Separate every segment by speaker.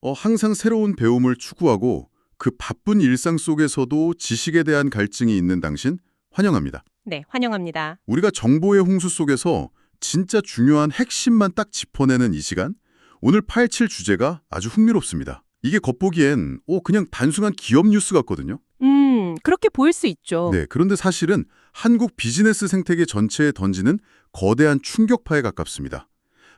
Speaker 1: 항상 새로운 배움을 추구하고 그 바쁜 일상 속에서도 지식에 대한 갈증이 있는 당신 환영합니다.
Speaker 2: 네, 환영합니다.
Speaker 1: 우리가 정보의 홍수 속에서 진짜 중요한 핵심만 딱 짚어내는 이 시간, 오늘 파헤칠 주제가 아주 흥미롭습니다. 이게 겉보기엔 그냥 단순한 기업 뉴스 같거든요.
Speaker 2: 그렇게 보일 수 있죠.
Speaker 1: 네, 그런데 사실은 한국 비즈니스 생태계 전체에 던지는 거대한 충격파에 가깝습니다.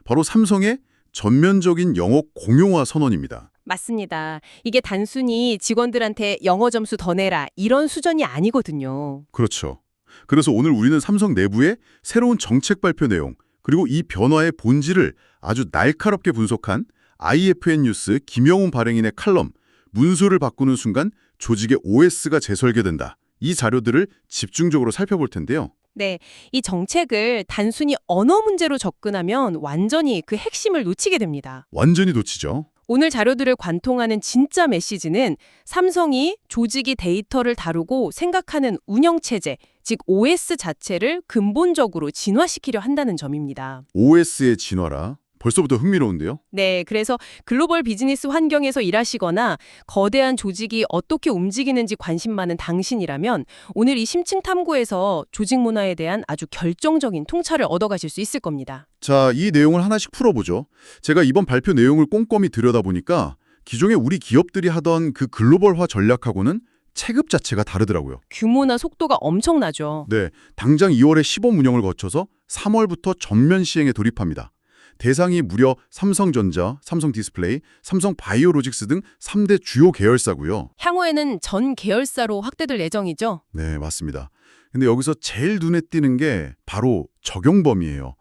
Speaker 1: 바로 삼성의 전면적인 영어 공용화 선언입니다.
Speaker 2: 맞습니다. 이게 단순히 직원들한테 영어 점수 더 내라 이런 수준이 아니거든요.
Speaker 1: 그렇죠. 그래서 오늘 우리는 삼성 내부의 새로운 정책 발표 내용, 그리고 이 변화의 본질을 아주 날카롭게 분석한 IFN 뉴스 김영훈 발행인의 칼럼, 문서를 바꾸는 순간 조직의 OS가 재설계된다. 이 자료들을 집중적으로 살펴볼 텐데요.
Speaker 2: 네, 이 정책을 단순히 언어 문제로 접근하면 완전히 그 핵심을 놓치게 됩니다.
Speaker 1: 완전히 놓치죠.
Speaker 2: 오늘 자료들을 관통하는 진짜 메시지는 삼성이 조직이 데이터를 다루고 생각하는 운영체제, 즉 OS 자체를 근본적으로 진화시키려 한다는 점입니다.
Speaker 1: OS의 진화라. 벌써부터 흥미로운데요.
Speaker 2: 네, 그래서 글로벌 비즈니스 환경에서 일하시거나 거대한 조직이 어떻게 움직이는지 관심 많은 당신이라면 오늘 이 심층 탐구에서 조직 문화에 대한 아주 결정적인 통찰을 얻어가실 수 있을 겁니다.
Speaker 1: 자, 이 내용을 하나씩 풀어보죠. 제가 이번 발표 내용을 꼼꼼히 들여다보니까 기존에 우리 기업들이 하던 그 글로벌화 전략하고는 체급 자체가 다르더라고요.
Speaker 2: 규모나 속도가 엄청나죠.
Speaker 1: 네, 당장 2월에 시범 운영을 거쳐서 3월부터 전면 시행에 돌입합니다. 대상이 무려 삼성전자, 삼성디스플레이, 삼성바이오로직스 등 3대 주요 계열사고요.
Speaker 2: 향후에는 전 계열사로 확대될 예정이죠.
Speaker 1: 네, 맞습니다. 근데 여기서 제일 눈에 띄는 게 바로 적용 범위예요.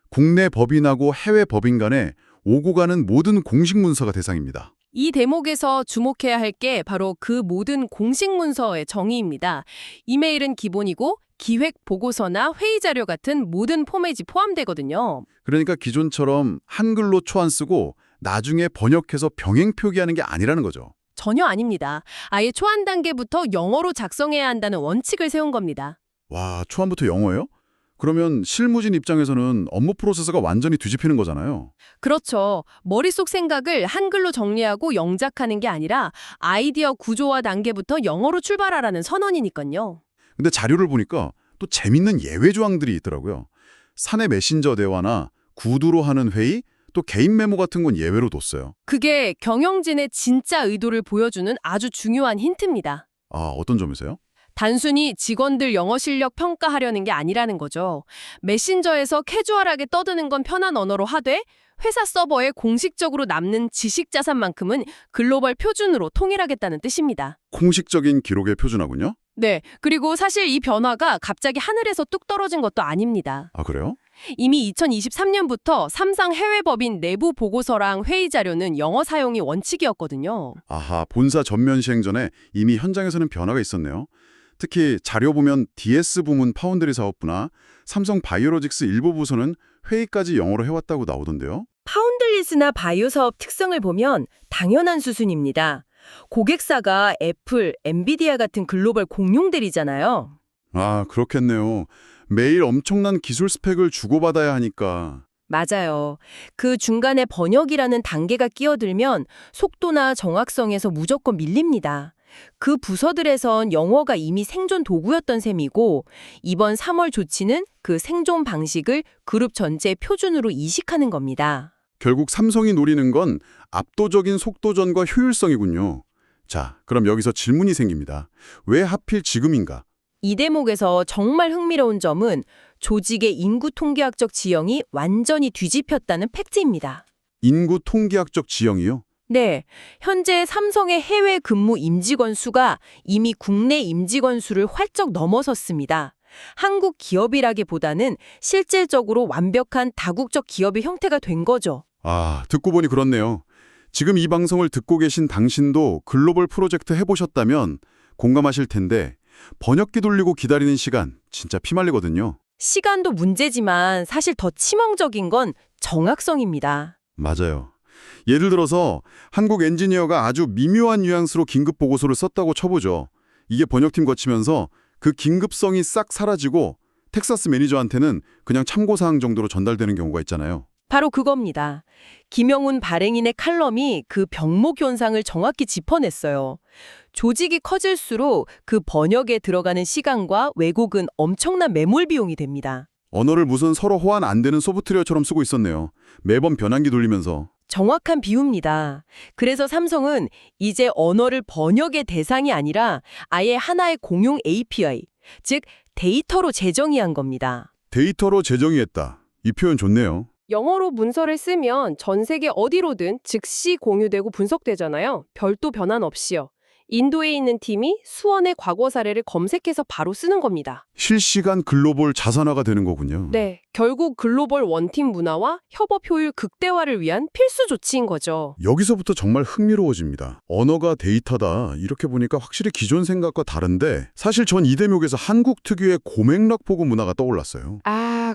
Speaker 1: 국내 법인하고 해외 법인 간에 오고 가는 모든 공식 문서가 대상입니다.
Speaker 2: 이 대목에서 주목해야 할 게 바로 그 모든 공식 문서의 정의입니다. 이메일은 기본이고 기획 보고서나 회의 자료 같은 모든 포맷이 포함되거든요.
Speaker 1: 그러니까 기존처럼 한글로 초 안 쓰고 나중에 번역해서 병행 표기하는 게 아니라는 거죠.
Speaker 2: 전혀 아닙니다. 아예 초안 단계부터 영어로 작성해야 한다는 원칙을 세운 겁니다.
Speaker 1: 와, 초안부터 영어예요? 그러면 실무진 입장에서는 업무 프로세스가 완전히 뒤집히는 거잖아요.
Speaker 2: 그렇죠. 머릿속 생각을 한글로 정리하고 영작하는 게 아니라 아이디어 구조화 단계부터 영어로 출발하라는 선언이니까요.
Speaker 1: 근데 자료를 보니까 또 재밌는 예외 조항들이 있더라고요. 사내 메신저 대화나 구두로 하는 회의, 또 개인 메모 같은 건 예외로 뒀어요.
Speaker 2: 그게 경영진의 진짜 의도를 보여주는 아주 중요한 힌트입니다.
Speaker 1: 아, 어떤 점에서요?
Speaker 2: 단순히 직원들 영어 실력 평가하려는 게 아니라는 거죠. 메신저에서 캐주얼하게 떠드는 건 편한 언어로 하되 회사 서버에 공식적으로 남는 지식 자산만큼은 글로벌 표준으로 통일하겠다는 뜻입니다.
Speaker 1: 공식적인 기록의 표준하군요.
Speaker 2: 네, 그리고 사실 이 변화가 갑자기 하늘에서 뚝 떨어진 것도 아닙니다.
Speaker 1: 아, 그래요?
Speaker 2: 이미 2023년부터 삼성 해외 법인 내부 보고서랑 회의 자료는 영어 사용이 원칙이었거든요.
Speaker 1: 아하, 본사 전면 시행 전에 이미 현장에서는 변화가 있었네요. 특히 자료 보면 DS 부문 파운드리 사업부나 삼성 바이오로직스 일부 부서는 회의까지 영어로 해왔다고 나오던데요.
Speaker 2: 파운들리스나 바이오 사업 특성을 보면 당연한 수준입니다. 고객사가 애플, 엔비디아 같은 글로벌 공룡들이잖아요.
Speaker 1: 아, 그렇겠네요. 매일 엄청난 기술 스펙을 주고받아야 하니까.
Speaker 2: 맞아요. 그 중간에 번역이라는 단계가 끼어들면 속도나 정확성에서 무조건 밀립니다. 그 부서들에선 영어가 이미 생존 도구였던 셈이고 이번 3월 조치는 그 생존 방식을 그룹 전체의 표준으로 이식하는 겁니다.
Speaker 1: 결국 삼성이 노리는 건 압도적인 속도전과 효율성이군요. 자, 그럼 여기서 질문이 생깁니다. 왜 하필 지금인가?
Speaker 2: 이 대목에서 정말 흥미로운 점은 조직의 인구 통계학적 지형이 완전히 뒤집혔다는 팩트입니다.
Speaker 1: 인구 통계학적 지형이요?
Speaker 2: 네, 현재 삼성의 해외 근무 임직원 수가 이미 국내 임직원 수를 활쩍 넘어섰습니다. 한국 기업이라기보다는 실질적으로 완벽한 다국적 기업의 형태가 된 거죠.
Speaker 1: 아, 듣고 보니 그렇네요. 지금 이 방송을 듣고 계신 당신도 글로벌 프로젝트 해보셨다면 공감하실 텐데 번역기 돌리고 기다리는 시간 진짜 피말리거든요.
Speaker 2: 시간도 문제지만 사실 더 치명적인 건 정확성입니다.
Speaker 1: 맞아요. 예를 들어서 한국 엔지니어가 아주 미묘한 뉘앙스로 긴급 보고서를 썼다고 쳐보죠. 이게 번역팀 거치면서 그 긴급성이 싹 사라지고 텍사스 매니저한테는 그냥 참고사항 정도로 전달되는 경우가 있잖아요.
Speaker 2: 바로 그겁니다. 김영훈 발행인의 칼럼이 그 병목 현상을 정확히 짚어냈어요. 조직이 커질수록 그 번역에 들어가는 시간과 왜곡은 엄청난 매몰 비용이 됩니다.
Speaker 1: 언어를 무슨 서로 호환 안 되는 소프트웨어처럼 쓰고 있었네요. 매번 변환기 돌리면서.
Speaker 2: 정확한 비유입니다. 그래서 삼성은 이제 언어를 번역의 대상이 아니라 아예 하나의 공용 API, 즉 데이터로 재정의한 겁니다.
Speaker 1: 데이터로 재정의했다. 이 표현 좋네요.
Speaker 3: 영어로 문서를 쓰면 전 세계 어디로든 즉시 공유되고 분석되잖아요. 별도 변환 없이요. 인도에 있는 팀이 수원의 과거 사례를 검색해서 바로 쓰는 겁니다.
Speaker 1: 실시간 글로벌 자산화가 되는 거군요.
Speaker 3: 네, 결국 글로벌 원팀 문화와 협업 효율 극대화를 위한 필수 조치인 거죠.
Speaker 1: 여기서부터 정말 흥미로워집니다. 언어가 데이터다. 이렇게 보니까 확실히 기존 생각과 다른데 사실 전 이 대목에서 한국 특유의 고맥락 보고 문화가 떠올랐어요.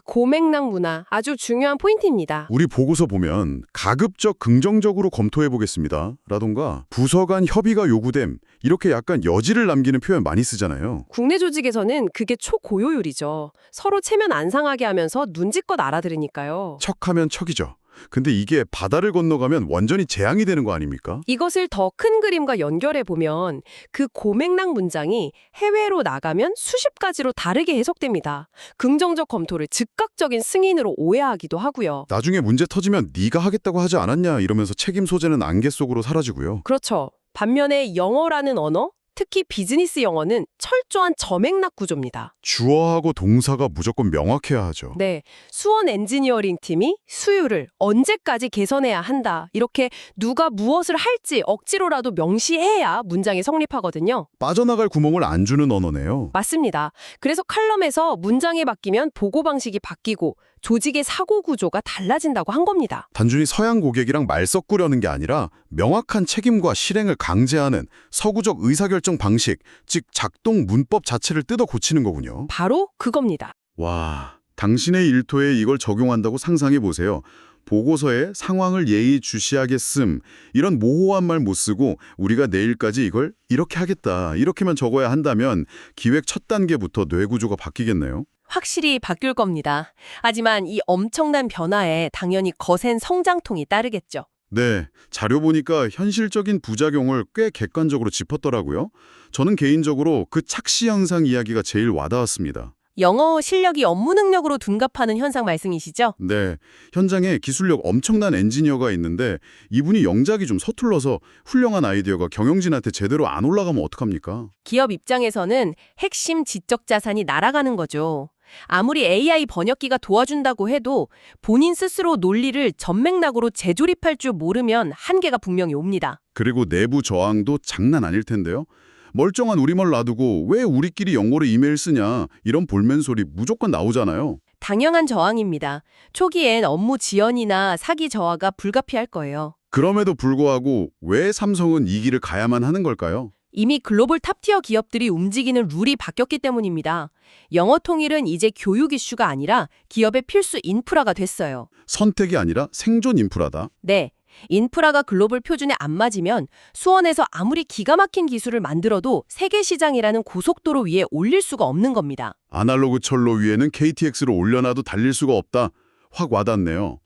Speaker 3: 고맥락 문화 아주 중요한 포인트입니다.
Speaker 1: 우리 보고서 보면 가급적 긍정적으로 검토해 보겠습니다. 라던가 부서 간 협의가 요구됨. 이렇게 약간 여지를 남기는 표현 많이 쓰잖아요.
Speaker 3: 국내 조직에서는 그게 초고효율이죠. 서로 체면 안 상하게 하면서 눈치껏 알아들으니까요.
Speaker 1: 척하면 척이죠. 근데 이게 바다를 건너가면 완전히 재앙이 되는 거 아닙니까?
Speaker 3: 이것을 더 큰 그림과 연결해 보면 그 고맥락 문장이 해외로 나가면 수십 가지로 다르게 해석됩니다. 긍정적 검토를 즉각적인 승인으로 오해하기도 하고요.
Speaker 1: 나중에 문제 터지면 네가 하겠다고 하지 않았냐 이러면서 책임 소재는 안개 속으로 사라지고요.
Speaker 3: 그렇죠. 반면에 영어라는 언어, 특히 비즈니스 영어는 철저한 저맥락 구조입니다.
Speaker 1: 주어하고 동사가 무조건 명확해야 하죠.
Speaker 3: 네, 수원 엔지니어링 팀이 수율을 언제까지 개선해야 한다. 이렇게 누가 무엇을 할지 억지로라도 명시해야 문장이 성립하거든요.
Speaker 1: 빠져나갈 구멍을 안 주는 언어네요.
Speaker 3: 맞습니다. 그래서 칼럼에서 문장이 바뀌면 보고 방식이 바뀌고 조직의 사고 구조가 달라진다고 한 겁니다.
Speaker 1: 단순히 서양 고객이랑 말 섞으려는 게 아니라 명확한 책임과 실행을 강제하는 서구적 의사결정 방식, 즉 작동 문법 자체를 뜯어 고치는 거군요.
Speaker 3: 바로 그겁니다.
Speaker 1: 와, 당신의 일터에 이걸 적용한다고 상상해 보세요. 보고서에 상황을 예의주시하게 씀, 이런 모호한 말 못 쓰고 우리가 내일까지 이걸 이렇게 하겠다, 이렇게만 적어야 한다면 기획 첫 단계부터 뇌구조가 바뀌겠네요.
Speaker 2: 확실히 바뀔 겁니다. 하지만 이 엄청난 변화에 당연히 거센 성장통이 따르겠죠.
Speaker 1: 네, 자료 보니까 현실적인 부작용을 꽤 객관적으로 짚었더라고요. 저는 개인적으로 그 착시 현상 이야기가 제일 와닿았습니다.
Speaker 2: 영어 실력이 업무 능력으로 둔갑하는 현상 말씀이시죠?
Speaker 1: 네, 현장에 기술력 엄청난 엔지니어가 있는데 이분이 영작이 좀 서툴러서 훌륭한 아이디어가 경영진한테 제대로 안 올라가면 어떡합니까?
Speaker 2: 기업 입장에서는 핵심 지적 자산이 날아가는 거죠. 아무리 AI 번역기가 도와준다고 해도 본인 스스로 논리를 전맥락으로 재조립할 줄 모르면 한계가 분명히 옵니다.
Speaker 1: 그리고 내부 저항도 장난 아닐 텐데요. 멀쩡한 우리말 놔두고 왜 우리끼리 영어로 이메일 쓰냐 이런 볼멘 소리 무조건 나오잖아요.
Speaker 2: 당연한 저항입니다. 초기엔 업무 지연이나 사기 저하가 불가피할 거예요.
Speaker 1: 그럼에도 불구하고 왜 삼성은 이 길을 가야만 하는 걸까요?
Speaker 2: 이미 글로벌 탑티어 기업들이 움직이는 룰이 바뀌었기 때문입니다. 영어 통일은 이제 교육 이슈가 아니라 기업의 필수 인프라가 됐어요.
Speaker 1: 선택이 아니라 생존 인프라다.
Speaker 2: 네. 인프라가 글로벌 표준에 안 맞으면 수원에서 아무리 기가 막힌 기술을 만들어도 세계 시장이라는 고속도로 위에 올릴 수가 없는 겁니다.
Speaker 1: 아날로그 철로 위에는 KTX를 올려놔도 달릴 수가 없다. 확 와닿네요.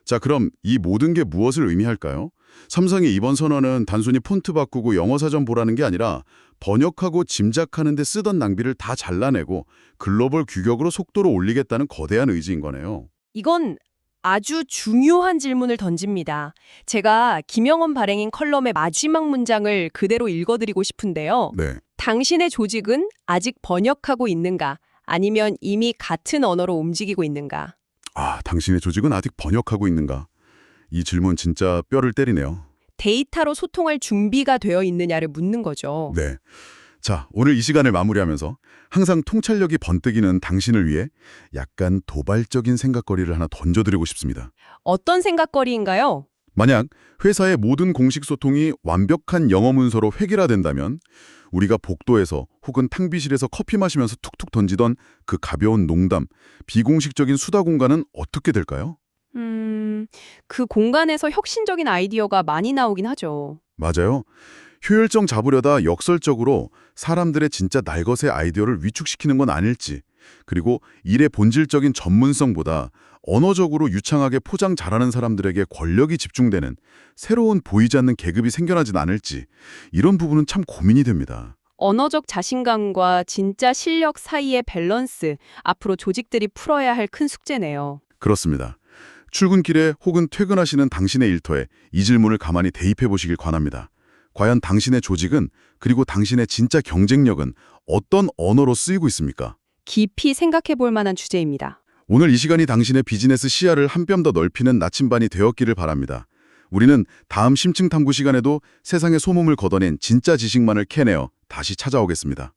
Speaker 1: 자, 그럼 이 모든 게 무엇을 의미할까요? 삼성의 이번 선언은 단순히 폰트 바꾸고 영어 사전 보라는 게 아니라 번역하고 짐작하는 데 쓰던 낭비를 다 잘라내고 글로벌 규격으로 속도를 올리겠다는 거대한 의지인 거네요.
Speaker 2: 이건 아주 중요한 질문을 던집니다. 제가 김영훈 발행인 컬럼의 마지막 문장을 그대로 읽어드리고 싶은데요.
Speaker 1: 네.
Speaker 2: 당신의 조직은 아직 번역하고 있는가? 아니면 이미 같은 언어로 움직이고 있는가?
Speaker 1: 당신의 조직은 아직 번역하고 있는가? 이 질문 진짜 뼈를 때리네요.
Speaker 2: 데이터로 소통할 준비가 되어 있느냐를 묻는 거죠.
Speaker 1: 네. 자, 오늘 이 시간을 마무리하면서 항상 통찰력이 번뜩이는 당신을 위해 약간 도발적인 생각거리를 하나 던져드리고 싶습니다.
Speaker 2: 어떤 생각거리인가요?
Speaker 1: 만약 회사의 모든 공식 소통이 완벽한 영어 문서로 획일화된다면 우리가 복도에서 혹은 탕비실에서 커피 마시면서 툭툭 던지던 그 가벼운 농담, 비공식적인 수다 공간은 어떻게 될까요?
Speaker 3: 그 공간에서 혁신적인 아이디어가 많이 나오긴 하죠.
Speaker 1: 맞아요. 효율성 잡으려다 역설적으로 사람들의 진짜 날것의 아이디어를 위축시키는 건 아닐지, 그리고 일의 본질적인 전문성보다 언어적으로 유창하게 포장 잘하는 사람들에게 권력이 집중되는 새로운 보이지 않는 계급이 생겨나진 않을지 이런 부분은 참 고민이 됩니다.
Speaker 4: 언어적 자신감과 진짜 실력 사이의 밸런스, 앞으로 조직들이 풀어야 할 큰 숙제네요.
Speaker 1: 그렇습니다. 출근길에 혹은 퇴근하시는 당신의 일터에 이 질문을 가만히 대입해 보시길 권합니다. 과연 당신의 조직은 그리고 당신의 진짜 경쟁력은 어떤 언어로 쓰이고 있습니까?
Speaker 4: 깊이 생각해 볼 만한 주제입니다.
Speaker 1: 오늘 이 시간이 당신의 비즈니스 시야를 한 뼘 더 넓히는 나침반이 되었기를 바랍니다. 우리는 다음 심층 탐구 시간에도 세상의 소문을 걷어낸 진짜 지식만을 캐내어 다시 찾아오겠습니다.